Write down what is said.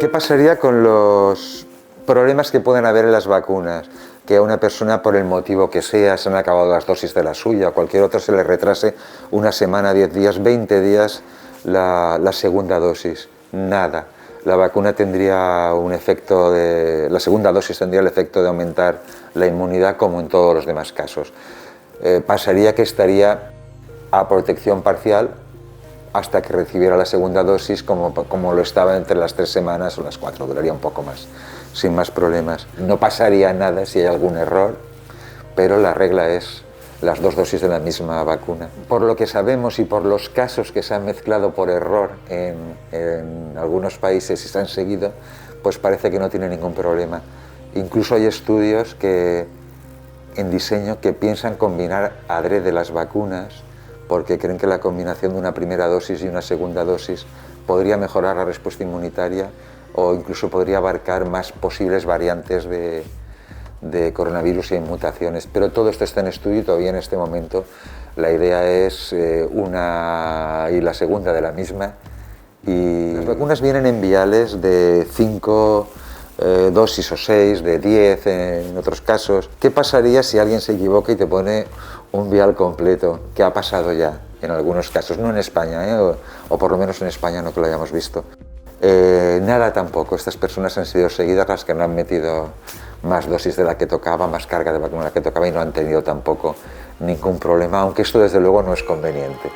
¿Qué pasaría con los problemas que pueden haber en las vacunas? Que a una persona, por el motivo que sea, se han acabado las dosis de la suya, o cualquier otra, se le retrase una semana, 10 días, 20 días la segunda dosis. Nada. La vacuna tendría un efecto la segunda dosis tendría el efecto de aumentar la inmunidad, como en todos los demás casos. Pasaría que estaría a protección parcial hasta que recibiera la segunda dosis, como lo estaba entre las 3 semanas o las 4, duraría un poco más, sin más problemas. No pasaría nada si hay algún error, pero la regla es las 2 dosis de la misma vacuna. Por lo que sabemos y por los casos que se han mezclado por error en algunos países y se han seguido, pues parece que no tiene ningún problema. Incluso hay estudios en diseño que piensan combinar adrede las vacunas, porque creen que la combinación de una primera dosis y una segunda dosis podría mejorar la respuesta inmunitaria o incluso podría abarcar más posibles variantes de coronavirus y mutaciones. Pero todo esto está en estudio y todavía en este momento la idea es una y la segunda de la misma. Y las vacunas vienen en viales de 5 dosis o 6, de 10 en otros casos. ¿Qué pasaría si alguien se equivoca y te pone un vial completo? ¿Qué ha pasado ya en algunos casos? No en España, o por lo menos en España no que lo hayamos visto. Nada tampoco, estas personas han sido seguidas, las que no han metido más dosis de la que tocaba, más carga de vacuna de la que tocaba, y no han tenido tampoco ningún problema, aunque esto desde luego no es conveniente.